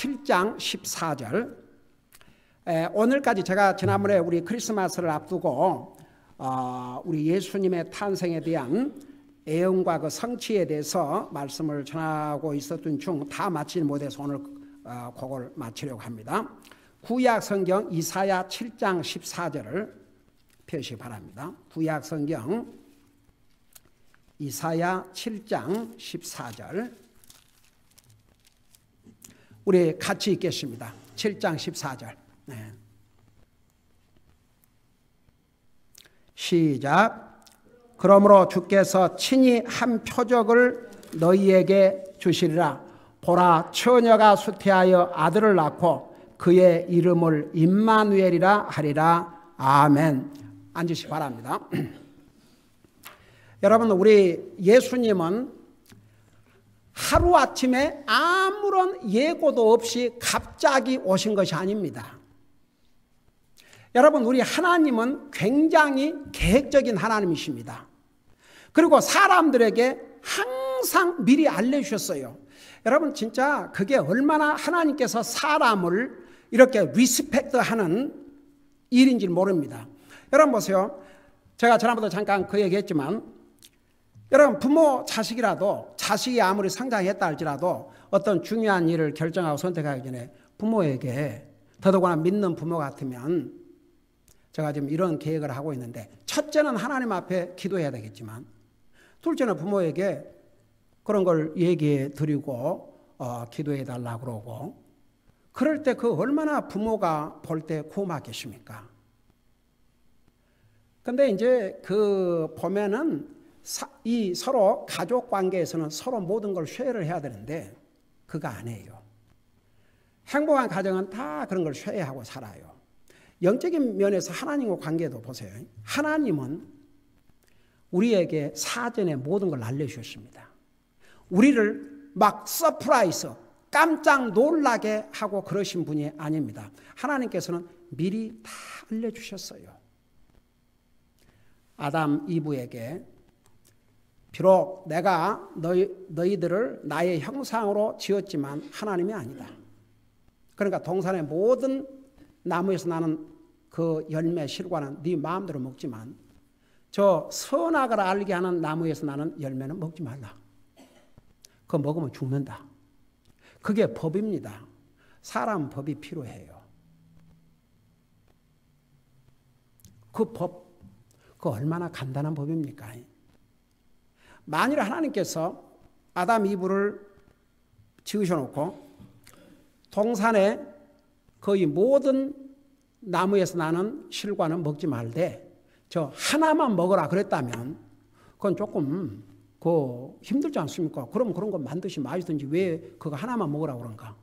7장 14절. 오늘까지 제가 지난번에 우리 크리스마스를 앞두고 우리 예수님의 탄생에 대한 애언과 그 성취에 대해서 말씀을 전하고 있었던 중 다 마치지 못해서 오늘 그걸 마치려고 합니다. 구약 성경 이사야 7장 14절을 펴시 바랍니다. 구약 성경 이사야 7장 14절 우리 같이 읽겠습니다. 7장 14절. 네. 시작. 그러므로 주께서 친히 한 표적을 너희에게 주시리라. 보라, 처녀가 수태하여 아들을 낳고 그의 이름을 임마누엘이라 하리라. 아멘. 앉으시 바랍니다. 여러분, 우리 예수님은 하루아침에 아무런 예고도 없이 갑자기 오신 것이 아닙니다. 여러분, 우리 하나님은 굉장히 계획적인 하나님이십니다. 그리고 사람들에게 항상 미리 알려주셨어요. 여러분, 진짜 그게 얼마나 하나님께서 사람을 이렇게 리스펙트하는 일인지 모릅니다. 여러분 보세요. 제가 지난번에 잠깐 그 얘기했지만 여러분, 부모 자식이라도 자식이 아무리 성장했다 할지라도 어떤 중요한 일을 결정하고 선택하기 전에 부모에게, 더더구나 믿는 부모 같으면 제가 지금 이런 계획을 하고 있는데, 첫째는 하나님 앞에 기도해야 되겠지만 둘째는 부모에게 그런 걸 얘기해 드리고 기도해 달라고 그러고, 그럴 때 그 얼마나 부모가 볼 때 고맙겠습니까? 근데 이제 그 보면은 이 서로 가족 관계에서는 서로 모든 걸 쉐어를 해야 되는데 그거 안 해요. 행복한 가정은 다 그런 걸 쉐어하고 살아요. 영적인 면에서 하나님과 관계도 보세요. 하나님은 우리에게 사전에 모든 걸 알려주셨습니다. 우리를 막 서프라이즈, 깜짝 놀라게 하고 그러신 분이 아닙니다. 하나님께서는 미리 다 알려주셨어요. 아담, 이브에게 비록 내가 너희들을 나의 형상으로 지었지만 하나님이 아니다. 그러니까 동산의 모든 나무에서 나는 그 열매 실과는 네 마음대로 먹지만 저 선악을 알게 하는 나무에서 나는 열매는 먹지 말라. 그거 먹으면 죽는다. 그게 법입니다. 사람 법이 필요해요. 그 법, 그 얼마나 간단한 법입니까? 만일 하나님께서 아담 이브를 지으셔놓고 동산에 거의 모든 나무에서 나는 실과는 먹지 말되 저 하나만 먹으라 그랬다면 그건 조금 힘들지 않습니까? 그럼 그런 거 만드시 마시든지 왜 그거 하나만 먹으라 그런가?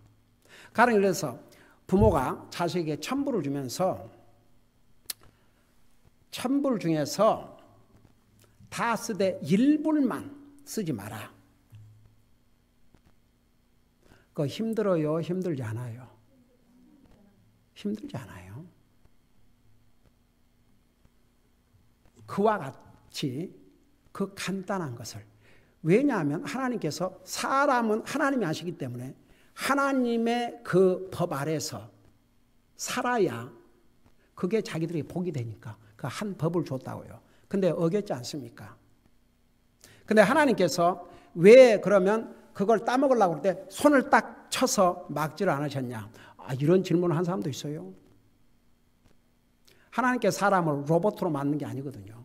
가령 그래서 부모가 자식에게 천불을 주면서 천불 중에서 다 쓰되 일불만 쓰지 마라. 그거 힘들어요? 힘들지 않아요? 힘들지 않아요. 그와 같이 그 간단한 것을, 왜냐하면 하나님께서 사람은 하나님이 아시기 때문에 하나님의 그 법 아래서 살아야 그게 자기들에게 복이 되니까 그 한 법을 줬다고요. 근데 어겼지 않습니까? 근데 하나님께서 왜 그러면 그걸 따먹으려고 할 때 손을 딱 쳐서 막지를 않으셨냐? 이런 질문을 한 사람도 있어요. 하나님께 사람을 로봇으로 만든 게 아니거든요.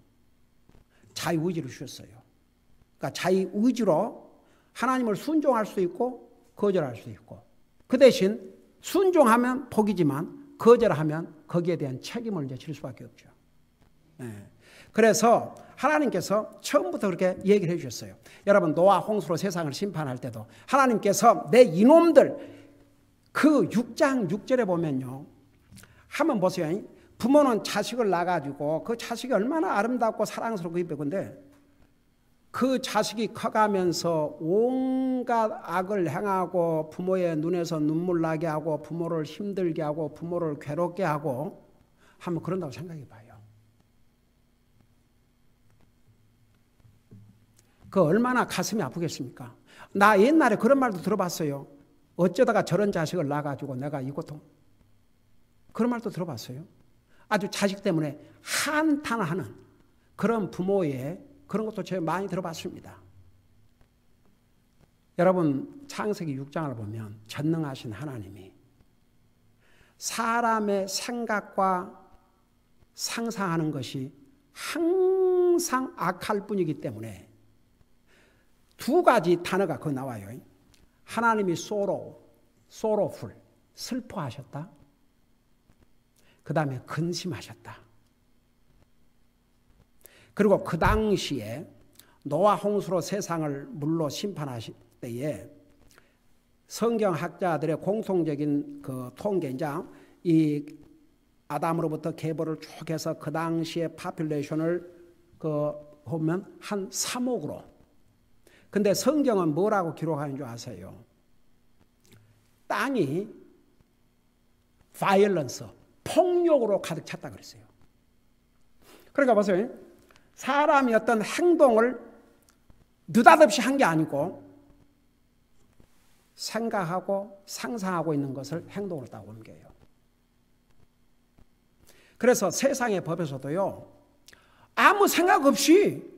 자유의지를 주셨어요. 그러니까 자유의지로 하나님을 순종할 수 있고 거절할 수 있고, 그 대신 순종하면 복이지만 거절하면 거기에 대한 책임을 이제 질 수밖에 없죠. 네. 그래서 하나님께서 처음부터 그렇게 얘기를 해주셨어요. 여러분, 노아 홍수로 세상을 심판할 때도 하나님께서 내 이놈들, 그 6장 6절에 보면요, 한번 보세요. 부모는 자식을 낳아가지고 그 자식이 얼마나 아름답고 사랑스럽고 이쁘건데 그 자식이 커가면서 온갖 악을 행하고 부모의 눈에서 눈물 나게 하고 부모를 힘들게 하고 부모를 괴롭게 하고 한번 그런다고 생각해 봐요. 그 얼마나 가슴이 아프겠습니까? 나 옛날에 그런 말도 들어봤어요. 어쩌다가 저런 자식을 낳아가지고 내가 이 고통. 그런 말도 들어봤어요. 아주 자식 때문에 한탄하는 그런 부모의 그런 것도 제가 많이 들어봤습니다. 여러분 창세기 6장을 보면 전능하신 하나님이 사람의 생각과 상상하는 것이 항상 악할 뿐이기 때문에 두 가지 단어가 거기 나와요. 하나님이 sorrowful, 슬퍼하셨다. 그 다음에 근심하셨다. 그리고 그 당시에 노아 홍수로 세상을 물로 심판하실 때에 성경학자들의 공통적인 그 통계자 이 아담으로부터 계보를 쭉 해서 그 당시에 파퓰레이션을 보면 한 3억으로. 근데 성경은 뭐라고 기록하는 줄 아세요? 땅이 바이올런스, 폭력으로 가득 찼다 그랬어요. 그러니까 보세요. 사람이 어떤 행동을 느닷없이 한 게 아니고 생각하고 상상하고 있는 것을 행동으로 딱 옮겨요. 그래서 세상의 법에서도요, 아무 생각 없이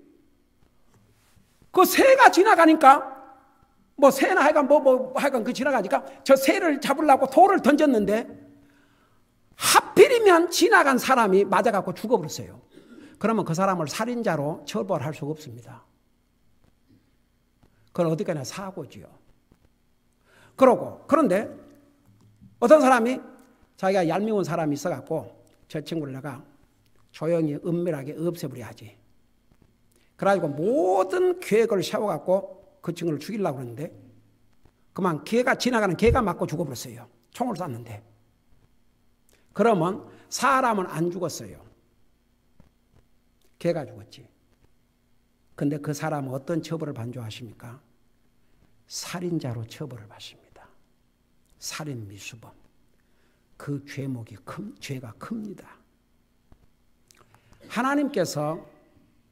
그 새가 지나가니까 뭐 새나 하여간 하여간 그 지나가니까 저 새를 잡으려고 돌을 던졌는데 하필이면 지나간 사람이 맞아갖고 죽어버렸어요. 그러면 그 사람을 살인자로 처벌할 수가 없습니다. 그건 어디까지나 사고지요. 그런데 어떤 사람이 자기가 얄미운 사람이 있어갖고 저 친구를 내가 조용히 은밀하게 없애버려야지. 그래가지고 모든 계획을 세워갖고 그 친구를 죽이려고 그러는데 그만 지나가는 개가 맞고 죽어버렸어요. 총을 쐈는데. 그러면 사람은 안 죽었어요. 개가 죽었지. 근데 그 사람은 어떤 처벌을 받는 줄 아십니까? 살인자로 처벌을 받습니다. 살인 미수범. 그 죄가 큽니다. 하나님께서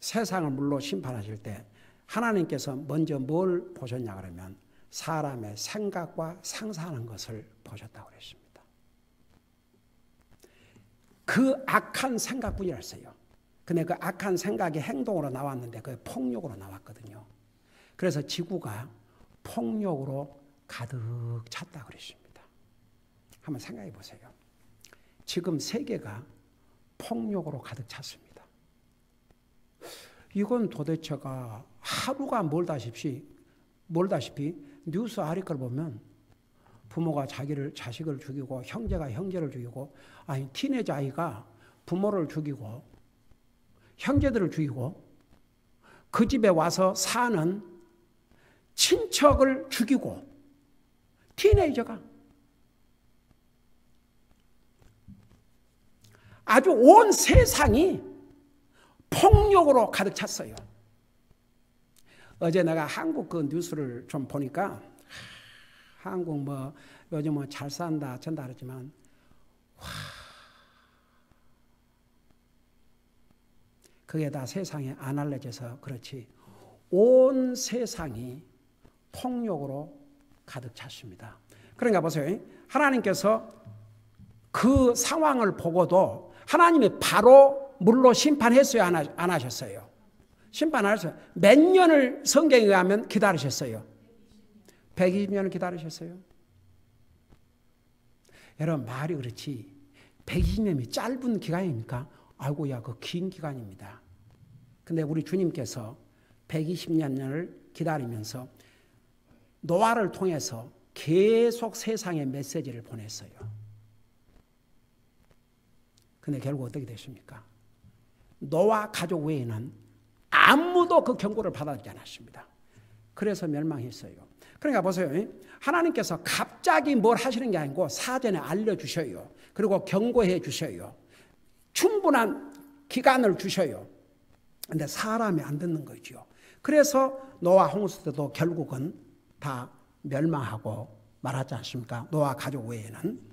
세상을 물로 심판하실 때 하나님께서 먼저 뭘 보셨냐 그러면 사람의 생각과 상상하는 것을 보셨다고 그랬습니다. 그 악한 생각뿐이었어요. 근데 그 악한 생각이 행동으로 나왔는데 그게 폭력으로 나왔거든요. 그래서 지구가 폭력으로 가득 찼다 그랬습니다. 한번 생각해 보세요. 지금 세계가 폭력으로 가득 찼습니다. 이건 도대체가 하루가 멀다시피 뉴스 아리클 보면 부모가 자식을 죽이고 형제가 형제를 죽이고 아니 티네이저 아이가 부모를 죽이고 형제들을 죽이고 그 집에 와서 사는 친척을 죽이고 티네이저가 아주 온 세상이 폭력으로 가득 찼어요. 어제 내가 한국 그 뉴스를 좀 보니까 한국 뭐 요즘은 잘 산다 전다 그랬지만 그게 다 세상에 안 알려져서 그렇지 온 세상이 폭력으로 가득 찼습니다. 그러니까 보세요. 하나님께서 그 상황을 보고도 하나님이 바로 물로 심판했어요? 안 하셨어요? 심판 안 하셨어요. 몇 년을 성경에 의하면 기다리셨어요? 120년을 기다리셨어요? 여러분 말이 그렇지 120년이 짧은 기간입니까? 아이고야 그 긴 기간입니다. 근데 우리 주님께서 120년을 기다리면서 노아를 통해서 계속 세상에 메시지를 보냈어요. 근데 결국 어떻게 됐습니까? 노아 가족 외에는 아무도 그 경고를 받아들이지 않았습니다. 그래서 멸망했어요. 그러니까 보세요. 하나님께서 갑자기 뭘 하시는 게 아니고 사전에 알려주셔요. 그리고 경고해 주셔요. 충분한 기간을 주셔요. 근데 사람이 안 듣는 거죠. 그래서 노아 홍수 때도 결국은 다 멸망하고 말하지 않습니까? 노아 가족 외에는.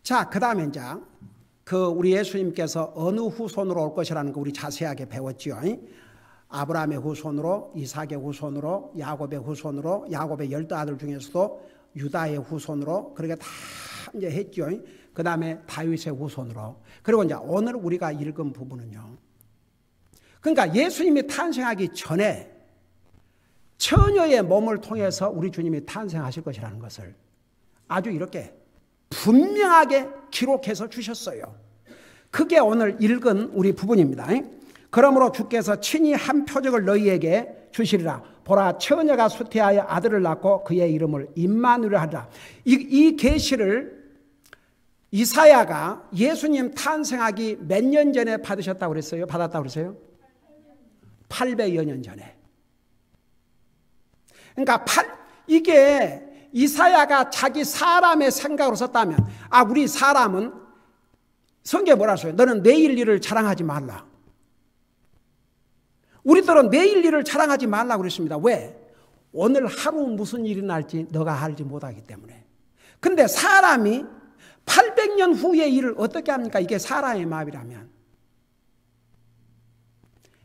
자, 그 다음에 이제 우리 예수님께서 어느 후손으로 올 것이라는 거 우리 자세하게 배웠죠. 아브라함의 후손으로, 이삭의 후손으로, 야곱의 후손으로, 야곱의 12아들 중에서도 유다의 후손으로 그렇게 다 이제 했죠. 그 다음에 다윗의 후손으로. 그리고 이제 오늘 우리가 읽은 부분은요. 그러니까 예수님이 탄생하기 전에 처녀의 몸을 통해서 우리 주님이 탄생하실 것이라는 것을 아주 이렇게 분명하게 기록해서 주셨어요. 그게 오늘 읽은 우리 부분입니다. 그러므로 주께서 친히 한 표적을 너희에게 주시리라. 보라, 처녀가 수태하여 아들을 낳고 그의 이름을 임마누엘 하리라. 이 계시를 이사야가 예수님 탄생하기 몇 년 전에 받으셨다고 그랬어요? 받았다고 그랬어요? 800여 년 전에. 그러니까 이게 이사야가 자기 사람의 생각으로 썼다면, 우리 사람은 성경에 뭐라 써요? 너는 내일 일을 자랑하지 말라. 우리들은 내일 일을 자랑하지 말라고 그랬습니다. 왜? 오늘 하루 무슨 일이 날지 너가 알지 못하기 때문에. 근데 사람이 800년 후의 일을 어떻게 합니까? 이게 사람의 마음이라면.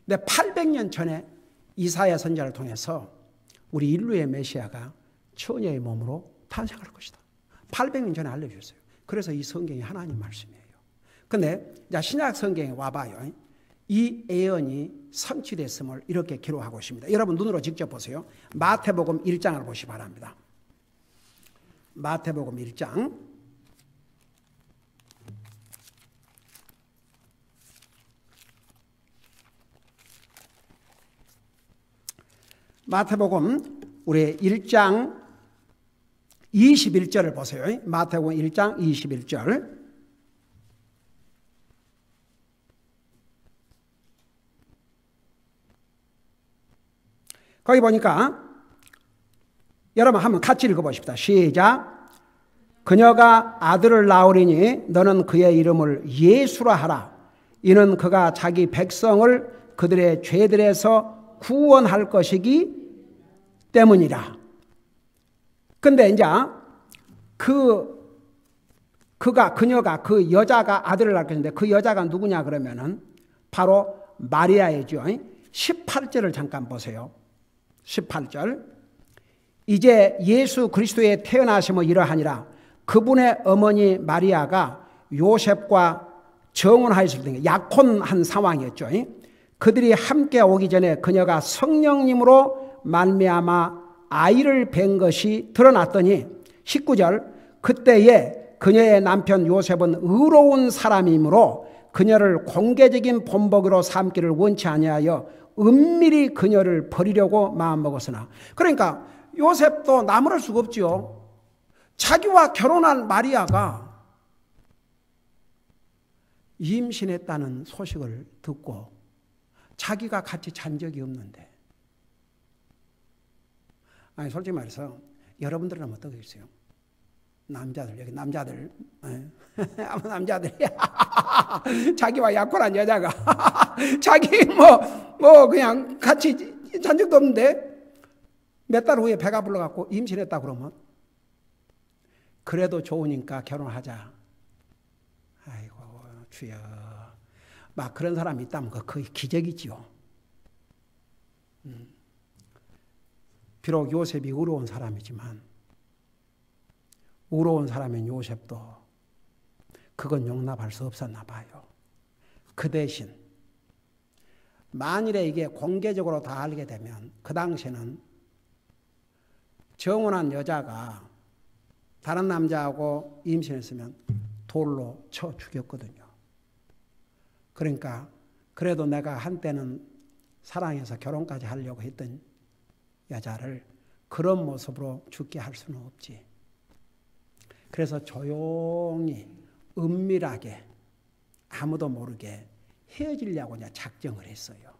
근데 800년 전에 이사야 선지자를 통해서 우리 인류의 메시아가 처녀의 몸으로 탄생할 것이다. 800년 전에 알려주셨어요. 그래서 이 성경이 하나님 말씀이에요. 근데 신약 성경에 와봐요. 이 예언이 성취됐음을 이렇게 기록하고 있습니다. 여러분 눈으로 직접 보세요. 마태복음 1장을 보시기 바랍니다. 마태복음 1장. 마태복음 우리 1장 21절을 보세요. 마태복음 1장 21절. 거기 보니까 여러분 한번 같이 읽어보십시다. 시작. 그녀가 아들을 낳으리니 너는 그의 이름을 예수라 하라. 이는 그가 자기 백성을 그들의 죄들에서 구원할 것이기 때문이라. 근데 이제 그녀가 그 여자가 아들을 낳을 것인데 그 여자가 누구냐 그러면은 바로 마리아이죠. 18절을 잠깐 보세요. 18절. 이제 예수 그리스도의 태어나심은 이러하니라. 그분의 어머니 마리아가 요셉과 정혼하였을 때 약혼한 상황이었죠. 그들이 함께 오기 전에 그녀가 성령님으로 말미암아 아이를 뵌 것이 드러났더니 19절. 그때에 그녀의 남편 요셉은 의로운 사람이므로 그녀를 공개적인 본보기로 삼기를 원치 아니하여 은밀히 그녀를 버리려고 마음먹었으나. 그러니까 요셉도 나무랄 수가 없죠. 자기와 결혼한 마리아가 임신했다는 소식을 듣고 자기가 같이 잔 적이 없는데. 솔직히 말해서 여러분들은 어떠겠어요? 남자들, 여기 남자들, 남자들이 자기와 약혼한 여자가 자기 그냥 같이 잔 적도 없는데 몇 달 후에 배가 불러갖고 임신했다 그러면 그래도 좋으니까 결혼하자. 아이고 주여, 막 그런 사람이 있다면 그게 기적이지요. 비록 요셉이 의로운 사람이지만 의로운 사람인 요셉도 그건 용납할 수 없었나 봐요. 그 대신 만일에 이게 공개적으로 다 알게 되면 그 당시에는 정혼한 여자가 다른 남자하고 임신했으면 돌로 쳐 죽였거든요. 그러니까 그래도 내가 한때는 사랑해서 결혼까지 하려고 했던 여자를 그런 모습으로 죽게 할 수는 없지. 그래서 조용히 은밀하게 아무도 모르게 헤어지려고 작정을 했어요.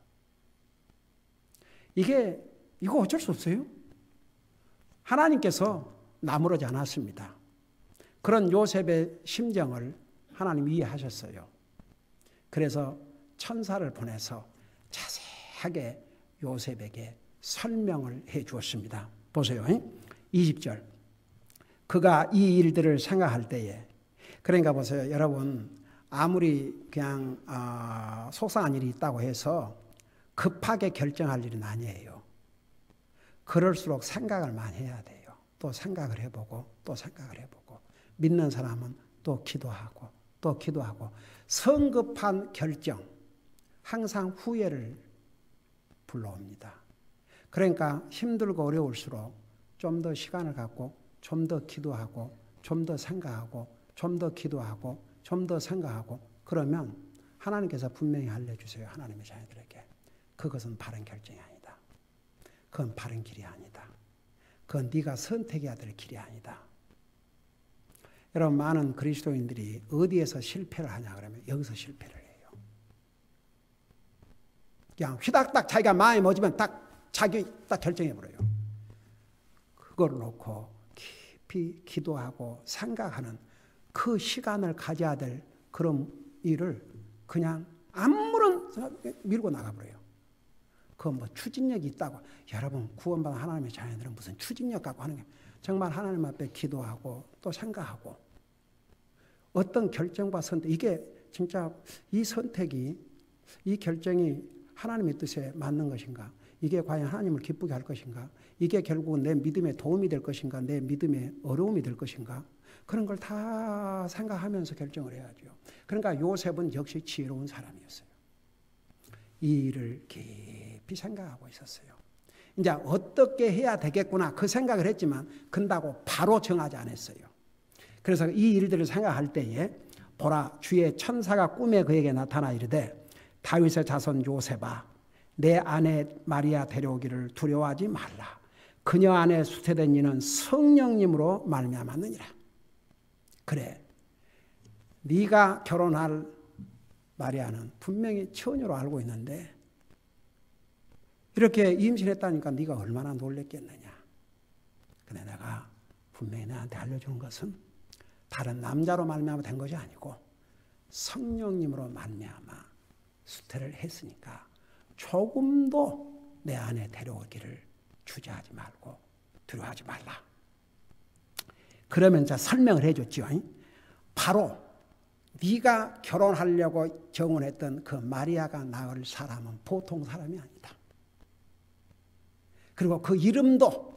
이거 어쩔 수 없어요. 하나님께서 나무라지 않았습니다. 그런 요셉의 심정을 하나님 이해하셨어요. 그래서 천사를 보내서 자세하게 요셉에게 설명을 해 주었습니다. 보세요. 20절. 그가 이 일들을 생각할 때에, 그러니까 보세요. 여러분, 아무리 그냥 속상한 일이 있다고 해서 급하게 결정할 일은 아니에요. 그럴수록 생각을 많이 해야 돼요. 또 생각을 해보고 또 생각을 해보고 믿는 사람은 또 기도하고 또 기도하고 성급한 결정 항상 후회를 불러옵니다. 그러니까 힘들고 어려울수록 좀 더 시간을 갖고 좀 더 기도하고 좀 더 생각하고 좀 더 기도하고 좀 더 생각하고 그러면 하나님께서 분명히 알려주세요. 하나님의 자녀들에게. 그것은 바른 결정이 아니다. 그건 바른 길이 아니다. 그건 네가 선택해야 될 길이 아니다. 여러분 많은 그리스도인들이 어디에서 실패를 하냐 그러면 여기서 실패를 해요. 그냥 휘닥닥 자기가 마음이 먹으면 자기 딱 결정해버려요. 그걸 놓고 깊이 기도하고 생각하는 그 시간을 가져야 될 그런 일을 그냥 아무런 밀고 나가버려요. 그건 뭐 추진력이 있다고. 여러분 구원받은 하나님의 자녀들은 무슨 추진력 갖고 하는 게 정말 하나님 앞에 기도하고 또 생각하고 어떤 결정과 선택 이게 진짜 이 선택이 이 결정이 하나님의 뜻에 맞는 것인가 이게 과연 하나님을 기쁘게 할 것인가 이게 결국은 내 믿음에 도움이 될 것인가 내 믿음에 어려움이 될 것인가 그런 걸 다 생각하면서 결정을 해야죠. 그러니까 요셉은 역시 지혜로운 사람이었어요. 이 일을 깊이 생각하고 있었어요. 이제 어떻게 해야 되겠구나 그 생각을 했지만 근다고 바로 정하지 않았어요. 그래서 이 일들을 생각할 때에 보라 주의 천사가 꿈에 그에게 나타나 이르되 다윗의 자손 요셉아 내 아내 마리아 데려오기를 두려워하지 말라. 그녀 안에 수태된 이는 성령님으로 말미암았느니라. 그래 네가 결혼할 마리아는 분명히 처녀로 알고 있는데 이렇게 임신했다니까 네가 얼마나 놀랬겠느냐. 근데 내가 분명히 너한테 알려주는 것은 다른 남자로 말미암아 된 것이 아니고 성령님으로 말미암아 수태를 했으니까 조금도 내 안에 데려오기를 주저하지 말고 두려워하지 말라. 그러면 자 설명을 해줬죠. 바로 네가 결혼하려고 정혼했던 그 마리아가 낳을 사람은 보통 사람이 아니다. 그리고 그 이름도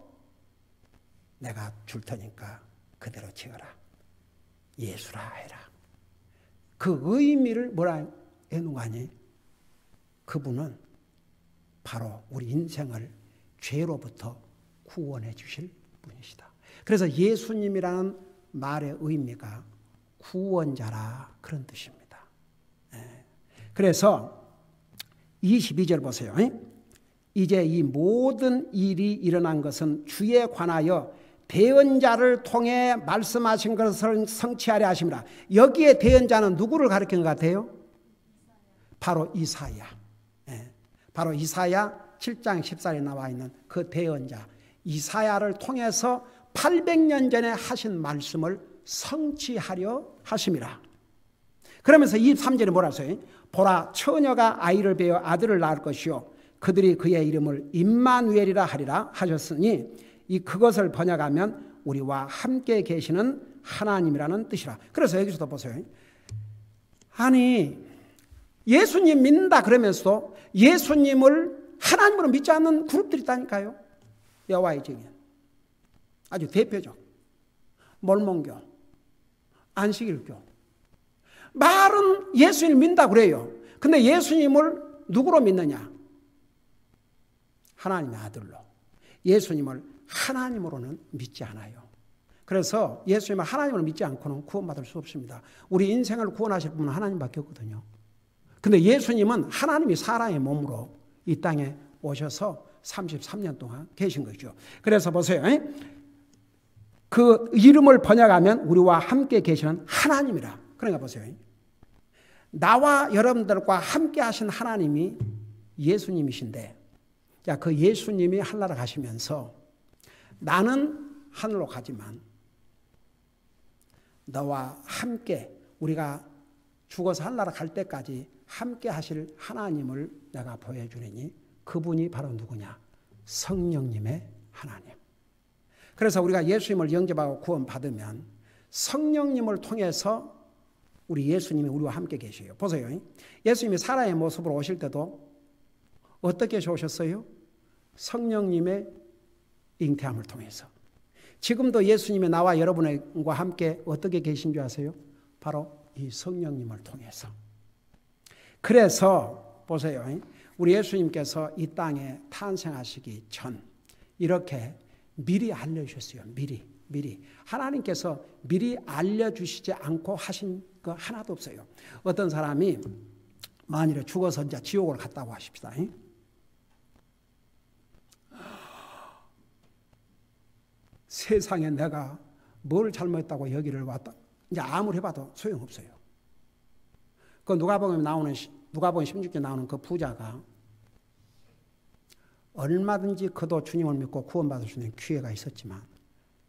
내가 줄 테니까 그대로 지어라. 예수라 해라. 그 의미를 뭐라 해놓은 거 아니? 그분은 바로 우리 인생을 죄로부터 구원해 주실 분이시다. 그래서 예수님이라는 말의 의미가 구원자라 그런 뜻입니다. 그래서 22절 보세요. 이제 이 모든 일이 일어난 것은 주에 관하여 대언자를 통해 말씀하신 것을 성취하려 하심이라. 여기에 대언자는 누구를 가리키는 것 같아요? 바로 이사야. 바로 이사야 7장 14절에 나와 있는 그 대언자 이사야를 통해서 800년 전에 하신 말씀을 성취하려 하심이라. 그러면서 23절에 뭐라 써요? 보라 처녀가 아이를 베어 아들을 낳을 것이요 그들이 그의 이름을 임마누엘이라 하리라 하셨으니 이 그것을 번역하면 우리와 함께 계시는 하나님이라는 뜻이라. 그래서 여기서도 보세요. 아니 예수님 믿는다 그러면서도 예수님을 하나님으로 믿지 않는 그룹들이 있다니까요. 여호와의 증인 아주 대표적 몰몬교 안식일교 말은 예수님을 믿는다 그래요. 근데 예수님을 누구로 믿느냐? 하나님의 아들로. 예수님을 하나님으로는 믿지 않아요. 그래서 예수님을 하나님으로 믿지 않고는 구원받을 수 없습니다. 우리 인생을 구원하실 분은 하나님밖에 없거든요. 근데 예수님은 하나님이 사람의 몸으로 이 땅에 오셔서 33년 동안 계신 거죠. 그래서 보세요. 그 이름을 번역하면 우리와 함께 계시는 하나님이라. 그러니까 보세요. 나와 여러분들과 함께 하신 하나님이 예수님이신데 자, 그 예수님이 하늘나라 가시면서 나는 하늘로 가지만 너와 함께 우리가 죽어서 하늘나라 갈 때까지 함께 하실 하나님을 내가 보여주리니 그분이 바로 누구냐? 성령님의 하나님. 그래서 우리가 예수님을 영접하고 구원받으면 성령님을 통해서 우리 예수님이 우리와 함께 계셔요. 보세요. 예수님이 사람의 모습으로 오실 때도 어떻게 오셨어요? 성령님의 잉태함을 통해서. 지금도 예수님이 나와 여러분과 함께 어떻게 계신 줄 아세요? 바로 이 성령님을 통해서. 그래서 보세요. 우리 예수님께서 이 땅에 탄생하시기 전 이렇게 미리 알려주셨어요. 미리. 하나님께서 미리 알려주시지 않고 하신 거 하나도 없어요. 어떤 사람이 만일에 죽어서 이제 지옥을 갔다고 하십시다. 세상에 내가 뭘 잘못했다고 여기를 왔다. 이제 아무리 해봐도 소용없어요. 그 누가복음 16장 나오는 그 부자가 얼마든지 그도 주님을 믿고 구원받을 수 있는 기회가 있었지만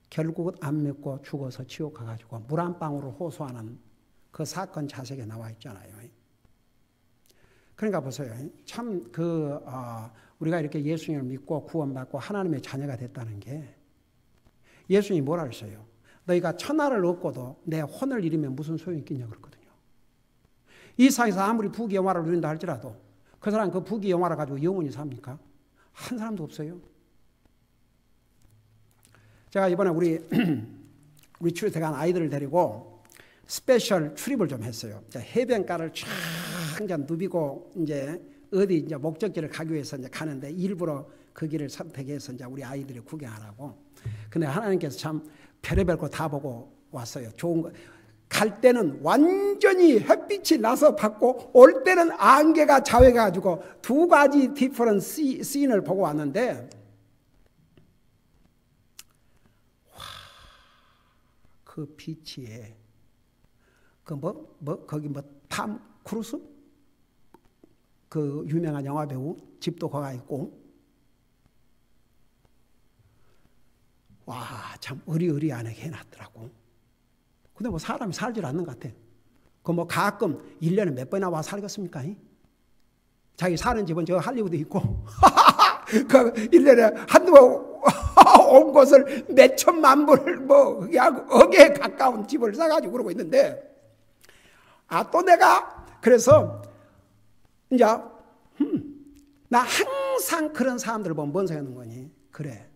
결국은 안 믿고 죽어서 지옥 가가지고 물 한 방울을 호소하는 그 사건 자세가 나와 있잖아요. 그러니까 보세요. 참 우리가 이렇게 예수님을 믿고 구원받고 하나님의 자녀가 됐다는 게 예수님이 뭐라 그랬어요? 너희가 천하를 얻고도 내 혼을 잃으면 무슨 소용이 있겠냐 그랬거든요. 이 세상에서 아무리 부귀영화를 누린다 할지라도 그 사람 그 부귀영화를 가지고 영원히 삽니까? 한 사람도 없어요. 제가 이번에 우리 출입에 간 아이들을 데리고 스페셜 출입을 좀 했어요. 해변가를 쫙 이제 누비고 이제 어디 이제 목적지를 가기 위해서 이제 가는데 일부러 그 길을 선택해서 이제 우리 아이들이 구경하라고. 근데 하나님께서 참 별의별 거 다 보고 왔어요. 좋은 거. 갈 때는 완전히 햇빛이 나서 받고 올 때는 안개가 자외가지고 두 가지 디퍼런 씬을 보고 왔는데 와, 그 비치에 거기 탐 크루스 그 유명한 영화 배우 집도 거가 있고 와, 참 의리의리하게 해놨더라고. 근데 뭐 사람이 살질 않는 것 같아. 가끔 1년에 몇 번이나 와 살겠습니까? 자기 사는 집은 저 할리우드 있고, 그 1년에 한두 번 온 곳을 몇 천만 불을 그냥 억에 가까운 집을 사가지고 그러고 있는데, 또 내가, 그래서, 이제, 나 항상 그런 사람들을 보면 뭔 생각하는 거니? 그래.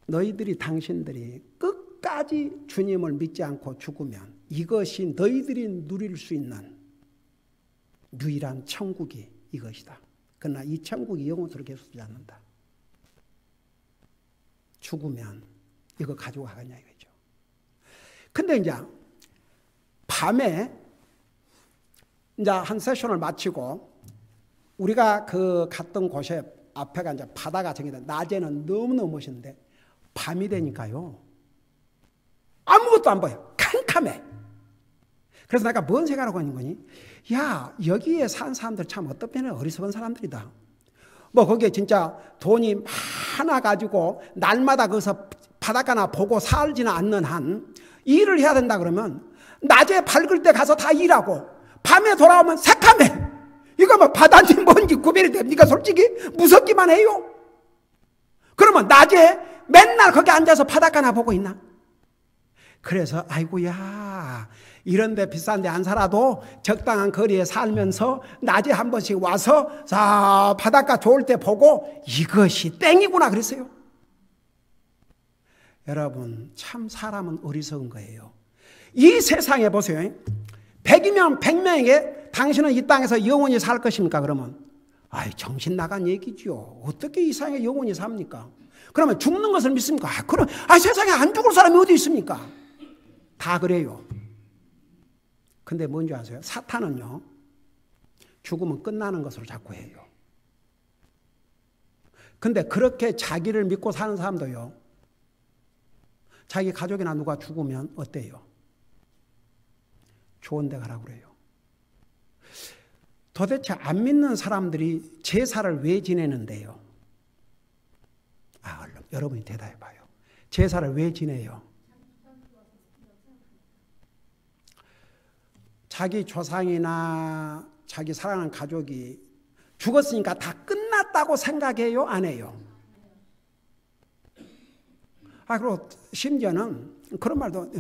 너희들이 당신들이 끝까지 주님을 믿지 않고 죽으면 이것이 너희들이 누릴 수 있는 유일한 천국이 이것이다. 그러나 이 천국이 영원토록 계속되지 않는다. 죽으면 이거 가지고 가겠냐 이거죠. 근데 이제 밤에 이제 한 세션을 마치고 우리가 그 갔던 곳에 앞에가 이제 바다가 정해져. 낮에는 너무너무 멋있는데 밤이 되니까요. 아무것도 안 보여. 캄캄해. 그래서 내가 뭔 생각하고 있는 거니? 야, 여기에 산 사람들 참 어떤 면에 어리석은 사람들이다. 거기에 진짜 돈이 많아 가지고 날마다 거기서 바닷가나 보고 살지는 않는 한 일을 해야 된다 그러면 낮에 밝을 때 가서 다 일하고 밤에 돌아오면 새카매. 이거 바다인지 뭔지 구별이 됩니까? 솔직히 무섭기만 해요. 그러면 낮에 맨날 거기 앉아서 바닷가나 보고 있나? 그래서 아이고야, 이런데 비싼데 안 살아도 적당한 거리에 살면서 낮에 한 번씩 와서 바닷가 좋을 때 보고 이것이 땡이구나 그랬어요. 여러분, 참 사람은 어리석은 거예요. 이 세상에 보세요. 100이면 100명에게 당신은 이 땅에서 영원히 살 것입니까? 그러면 정신 나간 얘기죠. 어떻게 이 세상에 영원히 삽니까? 그러면 죽는 것을 믿습니까? 그럼 세상에 안 죽을 사람이 어디 있습니까? 다 그래요. 근데 뭔지 아세요? 사탄은요, 죽으면 끝나는 것으로 자꾸 해요. 근데 그렇게 자기를 믿고 사는 사람도요, 자기 가족이나 누가 죽으면 어때요? 좋은 데 가라고 그래요. 도대체 안 믿는 사람들이 제사를 왜 지내는데요? 얼른 여러분이 대답해 봐요. 제사를 왜 지내요? 자기 조상이나 자기 사랑하는 가족이 죽었으니까 다 끝났다고 생각해요? 안 해요? 그리고 심지어는 그런 말도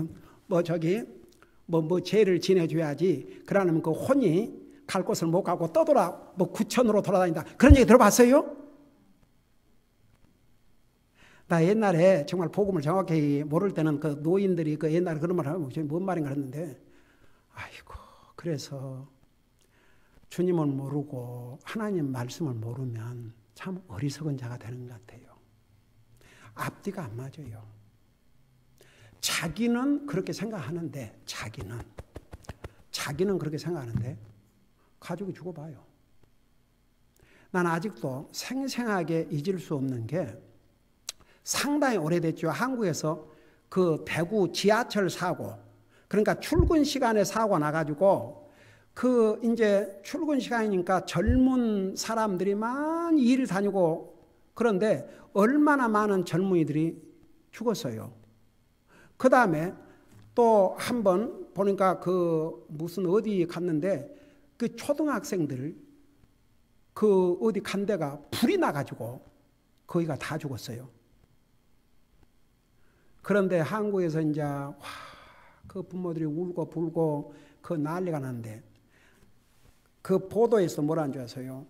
죄를 지내줘야지. 그러면 그 혼이 갈 곳을 못 가고 떠돌아 뭐 구천으로 돌아다닌다. 그런 얘기 들어봤어요? 나 옛날에 정말 복음을 정확히 모를 때는 그 노인들이 그 옛날에 그런 말 하면 뭔 말인가 했는데, 아이고, 그래서 주님을 모르고 하나님 말씀을 모르면 참 어리석은 자가 되는 것 같아요. 앞뒤가 안 맞아요. 자기는 그렇게 생각하는데, 자기는 그렇게 생각하는데 가족이 죽어봐요. 난 아직도 생생하게 잊을 수 없는 게, 상당히 오래됐죠. 한국에서 그 대구 지하철 사고, 그러니까 출근 시간에 사고가 나가지고 그 이제 출근 시간이니까 젊은 사람들이 많이 일을 다니고, 그런데 얼마나 많은 젊은이들이 죽었어요. 그 다음에 또 한 번 보니까 그 무슨 어디 갔는데 그 초등학생들 그 어디 간 데가 불이 나가지고 거기가 다 죽었어요. 그런데 한국에서 이제 그 부모들이 울고 불고 그 난리가 났는데, 그 보도에서 뭐라는 줄 아세요?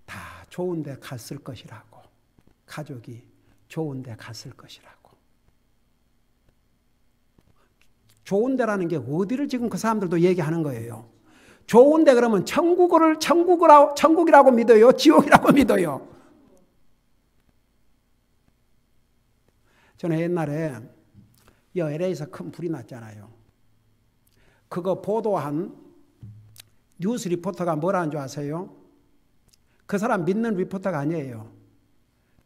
다 좋은 데 갔을 것이라고. 가족이 좋은 데 갔을 것이라고. 좋은 데라는 게 어디를 지금 그 사람들도 얘기하는 거예요. 좋은 데 그러면 천국이라고 믿어요? 지옥이라고 믿어요? 저는 옛날에 LA에서 큰 불이 났잖아요. 그거 보도한 뉴스 리포터가 뭐라는 줄 아세요? 그 사람 믿는 리포터가 아니에요.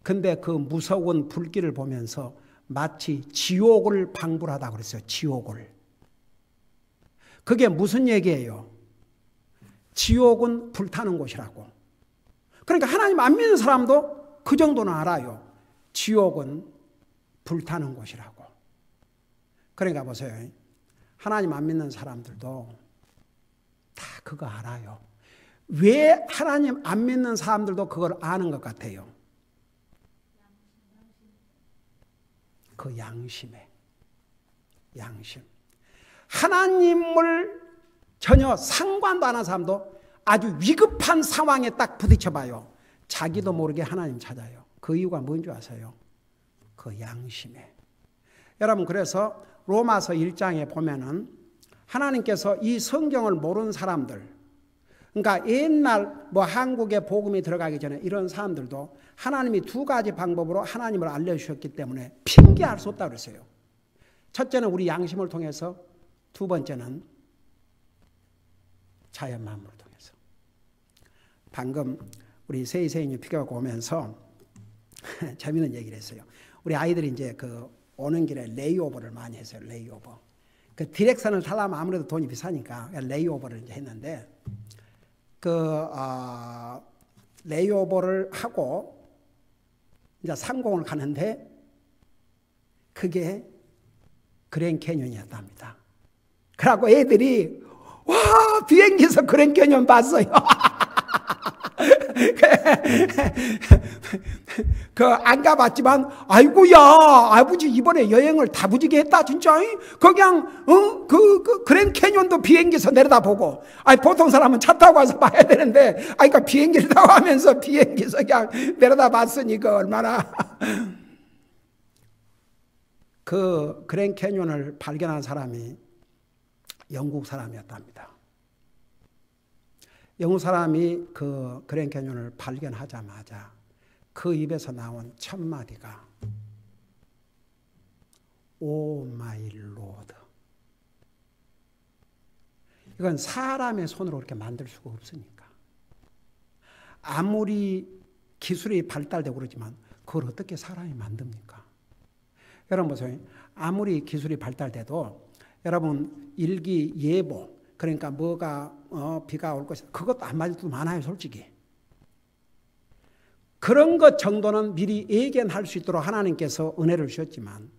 근데 그 무서운 불길을 보면서 마치 지옥을 방불하다고 그랬어요. 지옥을. 그게 무슨 얘기예요? 지옥은 불타는 곳이라고. 그러니까 하나님 안 믿는 사람도 그 정도는 알아요. 지옥은 불타는 곳이라고. 그러니까 보세요. 하나님 안 믿는 사람들도 다 그거 알아요. 왜 하나님 안 믿는 사람들도 그걸 아는 것 같아요? 그 양심에. 양심. 하나님을 전혀 상관도 안 하는 사람도 아주 위급한 상황에 딱 부딪혀봐요. 자기도 모르게 하나님 찾아요. 그 이유가 뭔지 아세요? 그 양심에. 여러분, 그래서 로마서 1장에 보면은 하나님께서 이 성경을 모르는 사람들, 그러니까 옛날 뭐 한국에 복음이 들어가기 전에 이런 사람들도 하나님이 두 가지 방법으로 하나님을 알려주셨기 때문에 핑계할 수 없다고 그랬어요. 첫째는 우리 양심을 통해서, 두 번째는 자연 만물을 통해서. 방금 우리 세이세이님 비교하고 오면서 재미있는 얘기를 했어요. 우리 아이들이 이제 그 오는 길에 레이오버를 많이 했어요. 레이오버. 그 디렉션을 타려면 아무래도 돈이 비싸니까 레이오버를 이제 했는데, 레이오버를 하고 이제 상공을 가는데 그게 그랜 캐년이었답니다. 그래갖고 애들이 와, 비행기에서 그랜 캐년 봤어요. 안 가봤지만, 아이고야, 아버지 이번에 여행을 다부지게 했다, 진짜. 그냥, 그랜 캐년도 비행기에서 내려다보고, 보통 사람은 차 타고 가서 봐야 되는데, 그러니까 비행기를 타고 하면서 비행기에서 그냥 내려다봤으니, 얼마나. 그 그랜 캐년을 발견한 사람이 영국 사람이었답니다. 영국 사람이 그 그랜 캐년을 발견하자마자 그 입에서 나온 첫 마디가 오 마이 로드. 이건 사람의 손으로 그렇게 만들 수가 없으니까. 아무리 기술이 발달되고 그러지만 그걸 어떻게 사람이 만듭니까? 여러분 보세요. 아무리 기술이 발달돼도 여러분 일기예보, 그러니까 뭐가 비가 올 것이다, 그것도 안 맞을 때도 많아요, 솔직히. 그런 것 정도는 미리 예견할 수 있도록 하나님께서 은혜를 주셨지만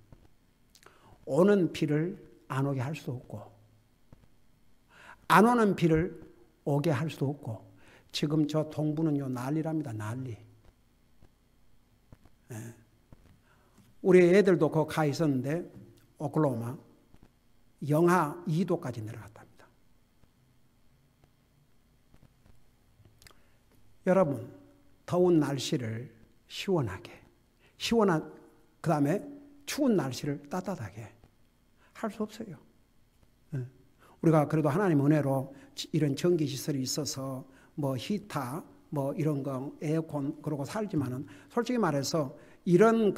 오는 비를 안 오게 할 수도 없고 안 오는 비를 오게 할 수도 없고, 지금 저 동부는요 난리랍니다. 난리. 우리 애들도 거기 가 있었는데 오클라호마 영하 2도까지 내려갔답니다. 여러분, 더운 날씨를 시원하게, 그 다음에 추운 날씨를 따뜻하게 할 수 없어요. 우리가 그래도 하나님 은혜로 이런 전기시설이 있어서 뭐 히터, 뭐 이런 거, 에어컨, 그러고 살지만은 솔직히 말해서 이런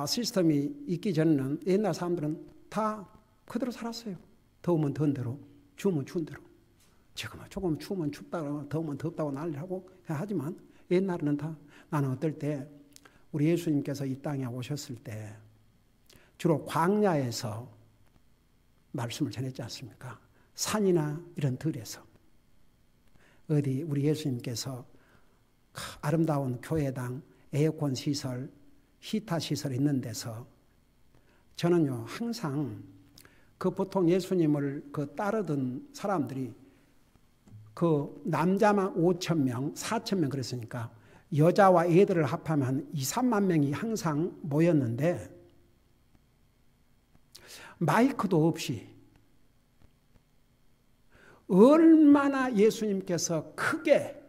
시스템이 있기 전에는 옛날 사람들은 다 그대로 살았어요. 더우면 더운 대로, 추우면 추운 대로. 지금은 조금 추우면 춥다고, 더우면 덥다고 난리하고 하지만 옛날에는 다, 나는 어떨 때 우리 예수님께서 이 땅에 오셨을 때 주로 광야에서 말씀을 전했지 않습니까? 산이나 이런 들에서. 어디 우리 예수님께서 아름다운 교회당, 에어컨 시설, 히터 시설 있는 데서 저는요, 항상 보통 예수님을 따르던 사람들이 남자만 5,000명, 4,000명 그랬으니까 여자와 애들을 합하면 한 2, 3만 명이 항상 모였는데 마이크도 없이 얼마나 예수님께서 크게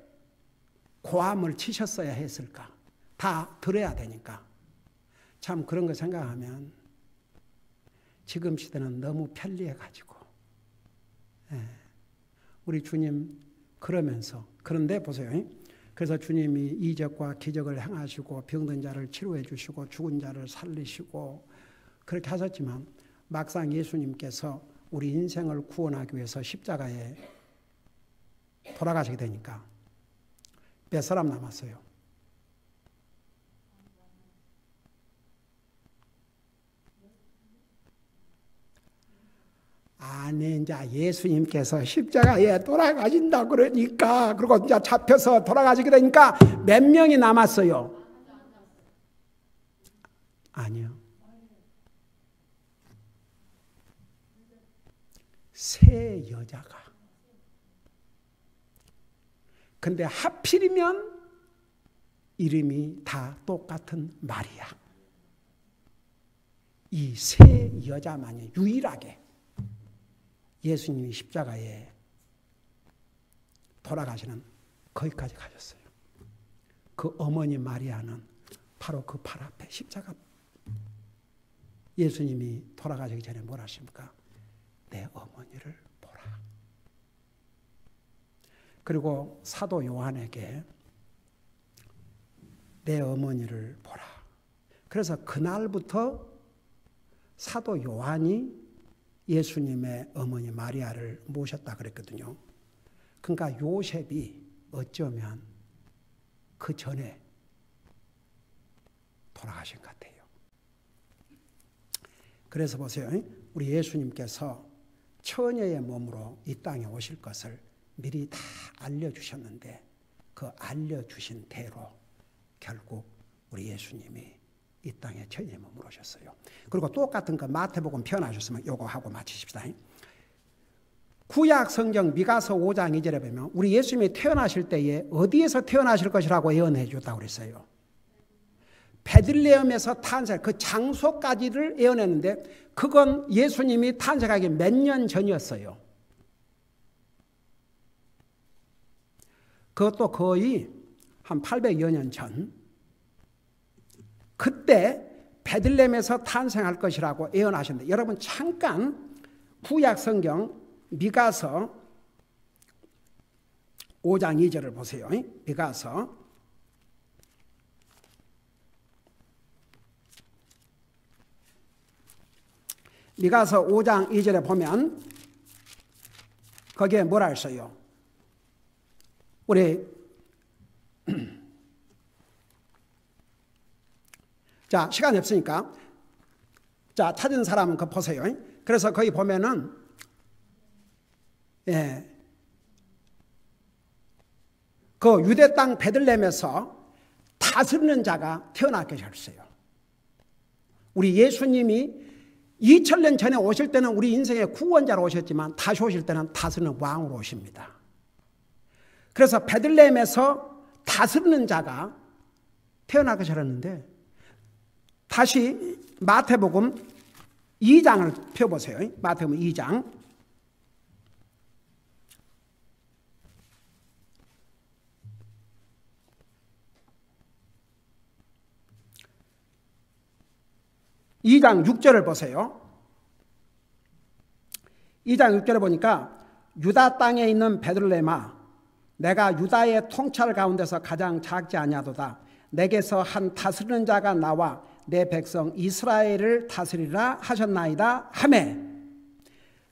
고함을 치셨어야 했을까? 다 들어야 되니까. 참 그런 거 생각하면 지금 시대는 너무 편리해가지고 우리 주님 그러면서 그런데 보세요. 그래서 주님이 이적과 기적을 행하시고 병든 자를 치료해 주시고 죽은 자를 살리시고 그렇게 하셨지만 막상 예수님께서 우리 인생을 구원하기 위해서 십자가에 돌아가시게 되니까 몇 사람 남았어요? 아니, 이제 예수님께서 십자가에 돌아가신다 그러니까, 그리고 이제 잡혀서 돌아가시게 되니까 몇 명이 남았어요? 아니요. 세 여자가. 근데 하필이면 이름이 다 똑같은 마리아. 이 세 여자만이 유일하게 예수님이 십자가에 돌아가시는 거기까지 가셨어요. 그 어머니 마리아는 바로 그 발 앞에 십자가. 예수님이 돌아가시기 전에 뭘 하십니까? 내 어머니를 보라. 그리고 사도 요한에게 내 어머니를 보라. 그래서 그날부터 사도 요한이 예수님의 어머니 마리아를 모셨다 그랬거든요. 그러니까 요셉이 어쩌면 그 전에 돌아가신 것 같아요. 그래서 보세요. 우리 예수님께서 처녀의 몸으로 이 땅에 오실 것을 미리 다 알려주셨는데 그 알려주신 대로 결국 우리 예수님이 이 땅에 처녀의 몸으로 오셨어요. 그리고 똑같은 그 마태복음 표현하셨으면 요거 하고 마치십시다. 구약 성경 미가서 5장 2절에 보면 우리 예수님이 태어나실 때에 어디에서 태어나실 것이라고 예언해 줬다고 그랬어요. 베들레헴에서 탄생, 그 장소까지를 예언했는데 그건 예수님이 탄생하기 몇 년 전이었어요. 그것도 거의 한 800여 년 전. 그때 베들레헴에서 탄생할 것이라고 예언하셨는데 여러분 잠깐 구약 성경 미가서 5장 2절을 보세요. 미가서 5장 2절에 보면 거기에 뭐라 했어요? 우리 자, 시간이 없으니까 자, 찾은 사람은 그거 보세요. 그래서 거기 보면은 그 유대 땅 베들레헴에서 다스리는 자가 태어나게 하셨어요. 우리 예수님이 2000년 전에 오실 때는 우리 인생의 구원자로 오셨지만 다시 오실 때는 다스리는 왕으로 오십니다. 그래서 베들레헴에서 다스리는 자가 태어나게 하셨는데 다시 마태복음 2장을 펴보세요. 마태복음 2장. 2장 6절을 보세요. 2장 6절에 보니까 유다 땅에 있는 베들레헴아 내가 유다의 통찰 가운데서 가장 작지 아니하도다. 내게서 한 다스리는 자가 나와 내 백성 이스라엘을 다스리라 하셨나이다 하매.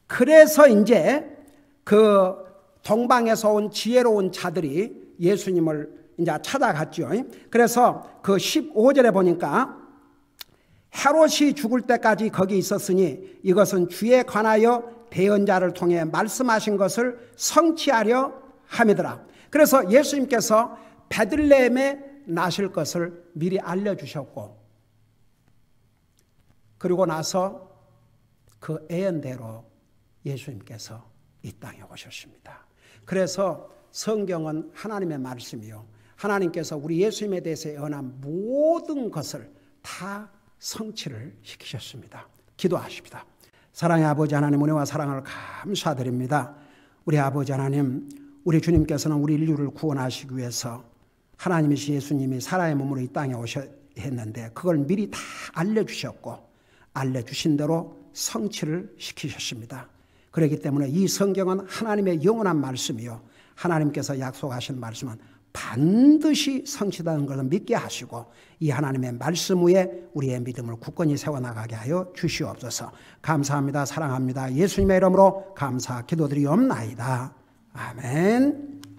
그래서 이제 그 동방에서 온 지혜로운 자들이 예수님을 이제 찾아갔죠. 그래서 그 15절에 보니까 헤롯이 죽을 때까지 거기 있었으니 이것은 주에 관하여 대언자를 통해 말씀하신 것을 성취하려 함이더라. 그래서 예수님께서 베들레헴에 나실 것을 미리 알려주셨고, 그리고 나서 그 예언대로 예수님께서 이 땅에 오셨습니다. 그래서 성경은 하나님의 말씀이요, 하나님께서 우리 예수님에 대해서 예언한 모든 것을 다 성취를 시키셨습니다. 기도하십니다. 사랑의 아버지 하나님, 은혜와 사랑을 감사드립니다. 우리 아버지 하나님, 우리 주님께서는 우리 인류를 구원하시기 위해서 하나님이신 예수님이 사람의 몸으로 이 땅에 오셨는데 그걸 미리 다 알려주셨고 알려주신 대로 성취를 시키셨습니다. 그렇기 때문에 이 성경은 하나님의 영원한 말씀이요, 하나님께서 약속하신 말씀은 반드시 성취되는 것을 믿게 하시고 이 하나님의 말씀 위에 우리의 믿음을 굳건히 세워나가게 하여 주시옵소서. 감사합니다. 사랑합니다. 예수님의 이름으로 감사 기도드리옵나이다. 아멘.